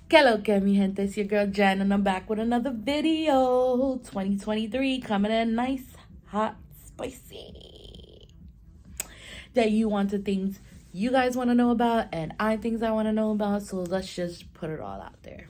KLK Migente, it's your girl Jenn, and I'm back with another video. 2023 coming in nice, hot, spicy. That you want the things you guys want to know about, and things I want to know about. So let's just put it all out there.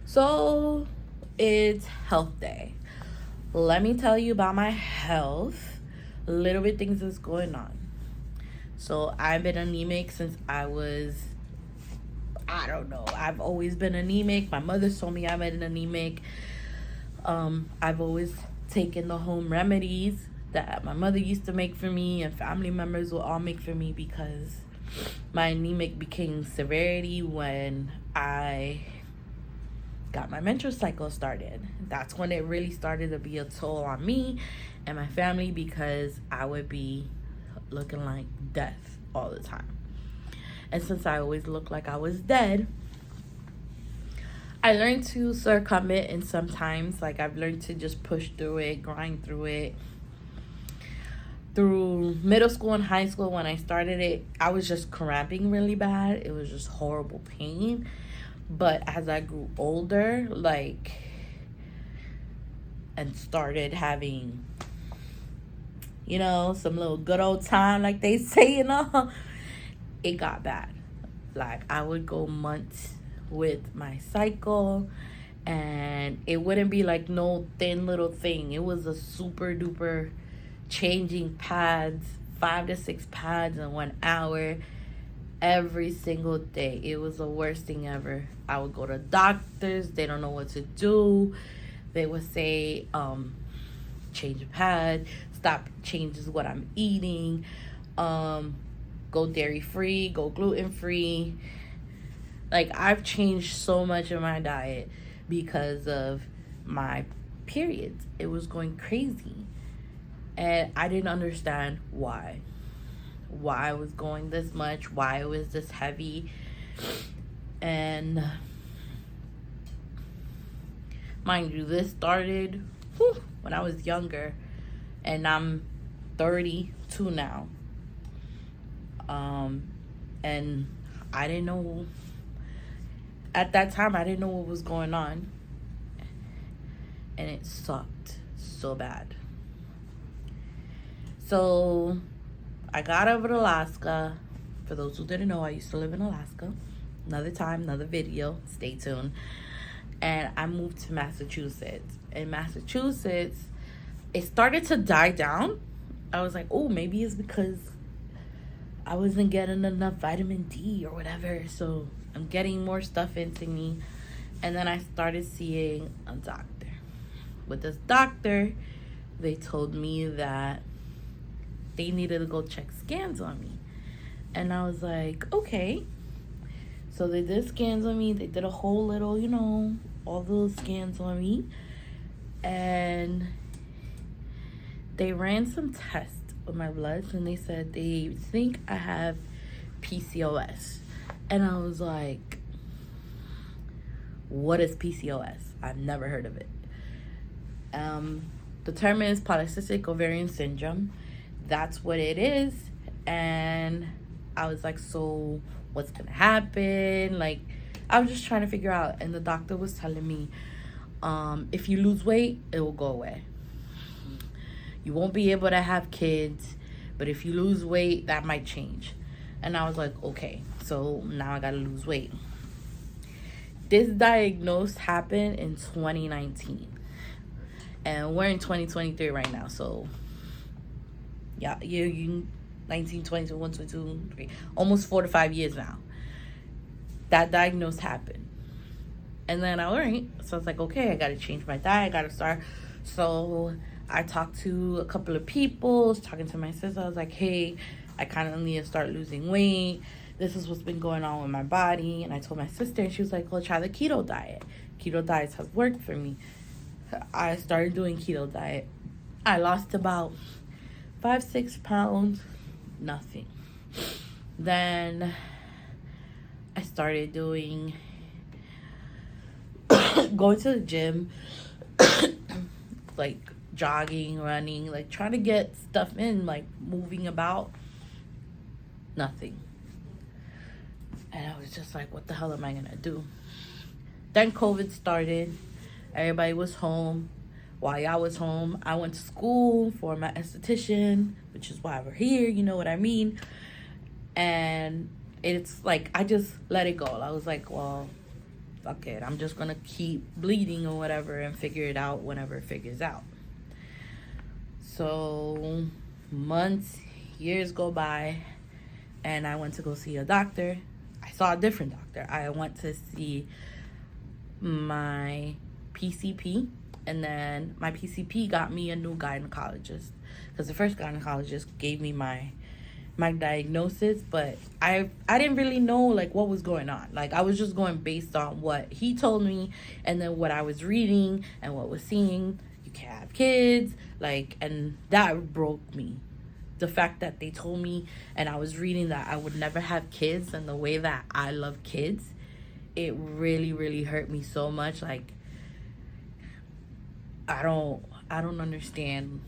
So it's health day. Let me tell you about my health. A little bit things that's going on. So I've been anemic since I don't know. I've always been anemic. My mother told me I'm an anemic. I've always taken the home remedies that my mother used to make for me and family members will all make for me because my anemic became severity when I got my menstrual cycle started. That's when it really started to be a toll on me and my family because I would be looking like death all the time. And since I always looked like I was dead, I learned to succumb it, and sometimes I've learned to just push through it, grind through it. Through middle school and high school, when I started it, I was just cramping really bad. It was just horrible pain. But as I grew older, and started having, some little good old time, like they say, it got bad. I would go months with my cycle, and it wouldn't be no thin little thing. It was a super duper changing pads, 5 to 6 pads in 1 hour every single day. It was the worst thing ever. I would go to doctors. They don't know what to do. They would say, change a pad, stop, changes what I'm eating, go dairy free, go gluten free. I've changed so much of my diet because of my periods. It was going crazy. And I didn't understand why. Why I was going this much, why it was this heavy. And mind you, this started when I was younger. And I'm 32 now. And I didn't know. At that time, I didn't know what was going on. And it sucked so bad. So I got over to Alaska. For those who didn't know, I used to live in Alaska. Another time, another video. Stay tuned. And I moved to Massachusetts. In Massachusetts, it started to die down. I was like, oh, maybe it's because I wasn't getting enough vitamin D or whatever. So I'm getting more stuff into me. And then I started seeing a doctor. With this doctor, they told me that they needed to go check scans on me. And I was like, okay. So they did scans on me. They did a whole little, all those scans on me. And they ran some tests with my blood, and they said they think I have PCOS. And I was like, what is PCOS? I've never heard of it. The term is polycystic ovarian syndrome. That's what it is. And I was like, so what's gonna happen? I was just trying to figure out. And the doctor was telling me, if you lose weight, it will go away. You won't be able to have kids, but if you lose weight, that might change. And I was like, okay, so now I gotta lose weight. This diagnosis happened in 2019. And we're in 2023 right now, so yeah, you 19, 20, 21, 22, 23, almost 4 to 5 years now. That diagnosis happened. And then all right, so I was like, okay, I gotta change my diet, I gotta start. So I talked to a couple of people, was talking to my sister. I was like, hey, I kind of need to start losing weight. This is what's been going on with my body. And I told my sister, and she was like, well, try the keto diet. Keto diets have worked for me. I started doing keto diet. I lost about 5-6 pounds. Nothing. Then I started started doing going to the gym, like jogging, running, like trying to get stuff in, like moving about. Nothing. And I was just like, what the hell am I gonna do? Then COVID started. Everybody was home. While I was home, I went to school for my esthetician, which is why we're here, you know what I mean? And it's like, I just let it go. I was like, well, fuck it. I'm just gonna keep bleeding or whatever and figure it out whenever it figures out. So months, years go by, and I went to go see a doctor. I saw a different doctor. I went to see my PCP, and then my PCP got me a new gynecologist, because the first gynecologist gave me my diagnosis, but I didn't really know like what was going on. Like, I was just going based on what he told me, and then what I was reading and what was seeing. You can't have kids, like, and that broke me. The fact that they told me, and I was reading that I would never have kids, and the way that I love kids, it really, really hurt me so much. Like, I don't understand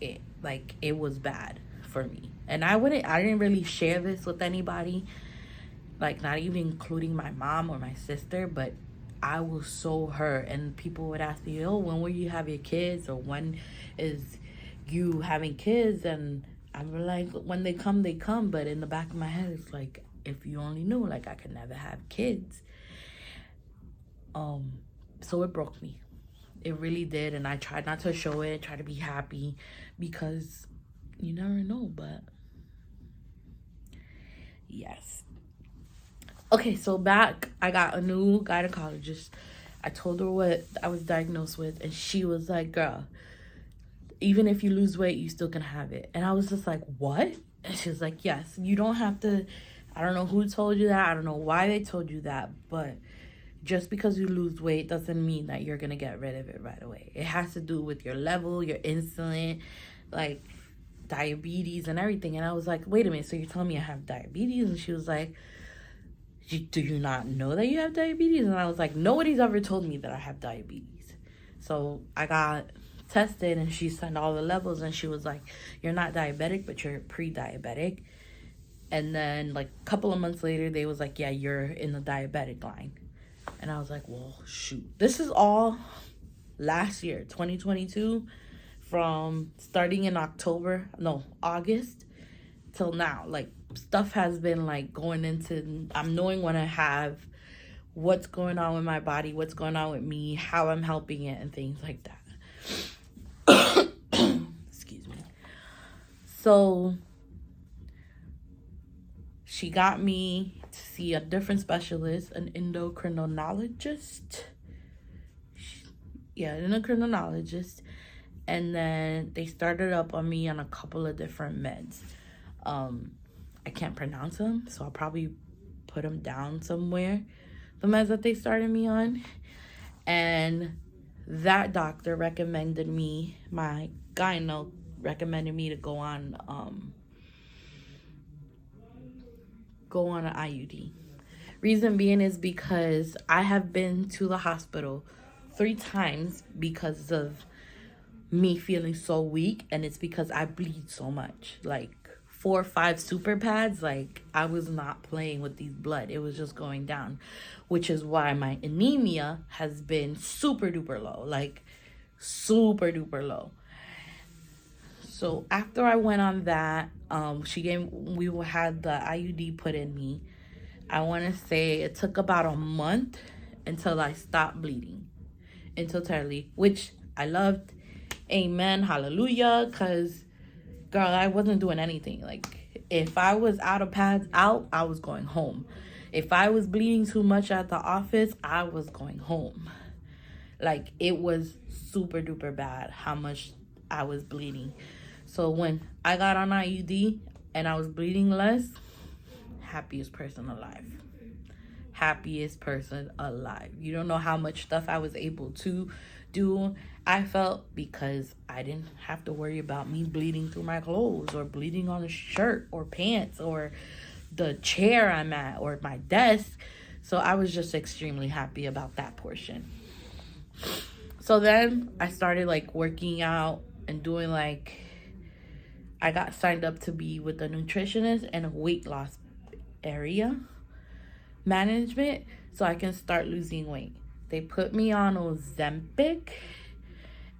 it. Like, it was bad for me. And I didn't really share this with anybody, like not even including my mom or my sister, but I was so hurt. And people would ask me, oh, when will you have your kids? Or when is you having kids? And I'm like, when they come, they come. But in the back of my head, it's like, if you only knew, like, I could never have kids. So it broke me. It really did. And I tried not to show it, try to be happy, because you never know. But yes. Okay, so back, I got a new gynecologist. I told her what I was diagnosed with, and she was like, girl, even if you lose weight, you still can have it. And I was just like, what? And she was like, yes, you don't have to. I don't know who told you that. I don't know why they told you that, but just because you lose weight doesn't mean that you're going to get rid of it right away. It has to do with your level, your insulin, like diabetes and everything. And I was like, wait a minute, so you're telling me I have diabetes? And she was like, do you not know that you have diabetes? And I was like, nobody's ever told me that I have diabetes. So I got tested, and she sent all the levels, and she was like, you're not diabetic, but you're pre-diabetic. And then like a couple of months later, they was like, yeah, you're in the diabetic line. And I was like, well, shoot. This is all last year, 2022, from starting in August till now. Like, stuff has been like going into, I'm knowing what I have, what's going on with my body, what's going on with me, how I'm helping it, and things like that. Excuse me. So she got me to see a different specialist, an endocrinologist. Yeah, an endocrinologist. And then they started up on me on a couple of different meds. I can't pronounce them, so I'll probably put them down somewhere, the meds that they started me on. And that doctor recommended me, my gyno recommended me to go on an IUD. Reason being is because I have been to the hospital 3 times because of me feeling so weak, and it's because I bleed so much. Like 4 or 5 super pads, like I was not playing with these blood. It was just going down, which is why my anemia has been super duper low, like super duper low. So after I went on that, we had the IUD put in me. I want to say it took about a month until I stopped bleeding entirely, which I loved. Amen, hallelujah, because, girl, I wasn't doing anything. Like, if I was out of pads out, I was going home. If I was bleeding too much at the office, I was going home. Like, it was super duper bad how much I was bleeding. So when I got on IUD and I was bleeding less, happiest person alive. Happiest person alive. You don't know how much stuff I was able to do. I felt, because I didn't have to worry about me bleeding through my clothes or bleeding on a shirt or pants or the chair I'm at or my desk. So I was just extremely happy about that portion. So then I started like working out and doing like, I got signed up to be with a nutritionist and a weight loss area management so I can start losing weight. They put me on Ozempic,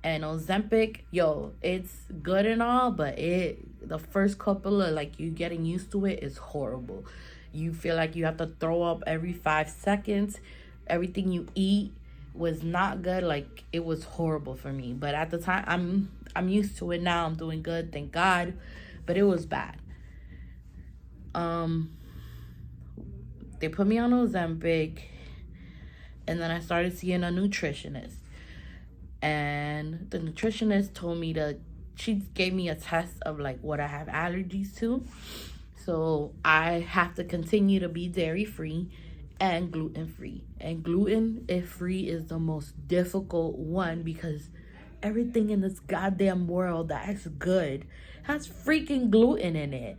and Ozempic, yo, it's good and all, but the first couple of like you getting used to it is horrible. You feel like you have to throw up every 5 seconds. Everything you eat was not good. Like, it was horrible for me. But at the time, I'm used to it now. I'm doing good, thank God. But it was bad. They put me on Ozempic, and then I started seeing a nutritionist. And the nutritionist told me she gave me a test of like what I have allergies to. So I have to continue to be dairy free and gluten free. And gluten free is the most difficult one because everything in this goddamn world that's good has freaking gluten in it.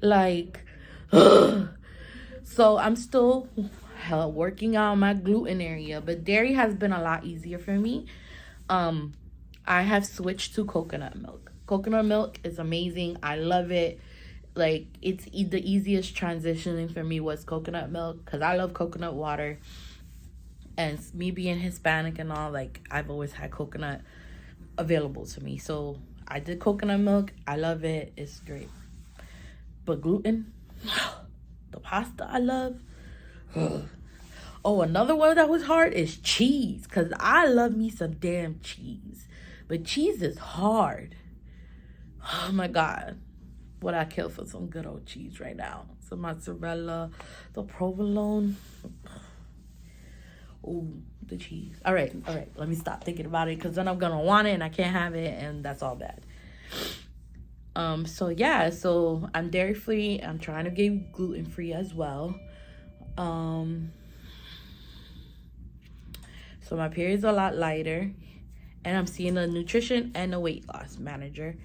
Like, so I'm still working on my gluten area, but dairy has been a lot easier for me. I have switched to coconut milk. Coconut milk is amazing. I love it. Like, it's the easiest transitioning for me was coconut milk because I love coconut water. And me being Hispanic and all, like, I've always had coconut available to me. So I did coconut milk. I love it. It's great. But gluten, the pasta I love. Oh, another one that was hard is cheese. Because I love me some damn cheese. But cheese is hard. Oh, my God. Would I kill for some good old cheese right now? Some mozzarella, the provolone. Oh, the cheese. All right. Let me stop thinking about it. Because then I'm going to want it and I can't have it. And that's all bad. So, yeah. So, I'm dairy-free. I'm trying to get gluten-free as well. So my period's a lot lighter, and I'm seeing a nutrition and a weight loss manager,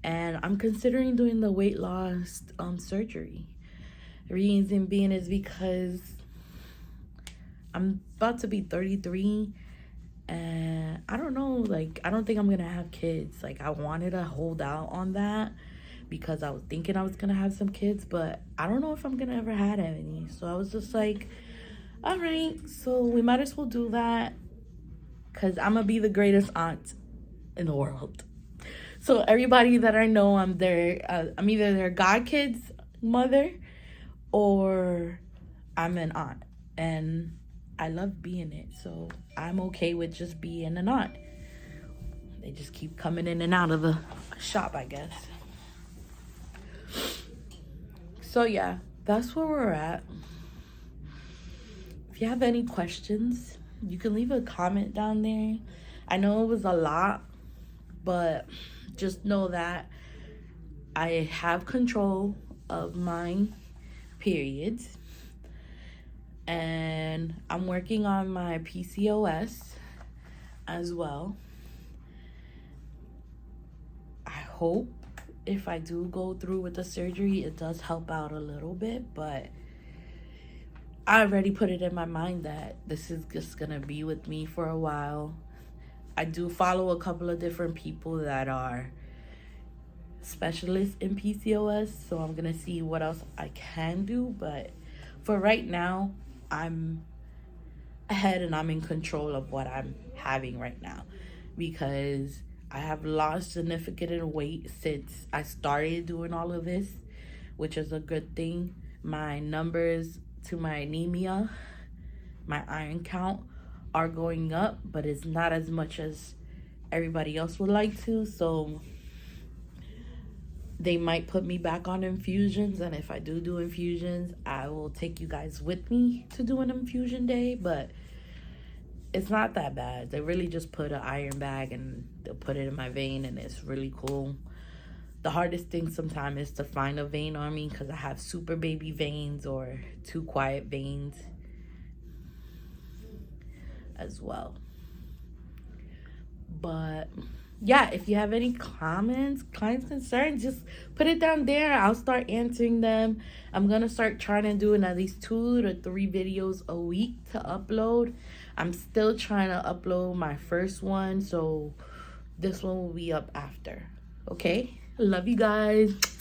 and I'm considering doing the weight loss surgery. The reason being is because I'm about to be 33, and I don't know, like, I don't think I'm gonna have kids. Like, I wanted to hold out on that because I was thinking I was gonna have some kids, but I don't know if I'm gonna ever have any. So I was just like, all right, so we might as well do that because I'm going to be the greatest aunt in the world. So everybody that I know, I'm either their godkid's mother or I'm an aunt. And I love being it. So I'm okay with just being an aunt. They just keep coming in and out of the shop, I guess. So yeah, that's where we're at. If you have any questions, you can leave a comment down there. I know it was a lot, but just know that I have control of my periods. And I'm working on my PCOS as well. I hope if I do go through with the surgery, it does help out a little bit, but I already put it in my mind that this is just gonna be with me for a while. I do follow a couple of different people that are specialists in PCOS, so I'm gonna see what else I can do. But for right now, I'm ahead and I'm in control of what I'm having right now because I have lost significant weight since I started doing all of this, which is a good thing. My numbers to my anemia, my iron count are going up, but it's not as much as everybody else would like to. So they might put me back on infusions, and if I do infusions, I will take you guys with me to do an infusion day. But it's not that bad. They really just put an iron bag and they'll put it in my vein, and it's really cool. The hardest thing sometimes is to find a vein on me because I have super baby veins or too quiet veins as well. But yeah, if you have any comments, clients, concerns, just put it down there. I'll start answering them. I'm gonna start trying to do at least 2 to 3 videos a week to upload. I'm still trying to upload my first one, so this one will be up after. Okay, love you guys.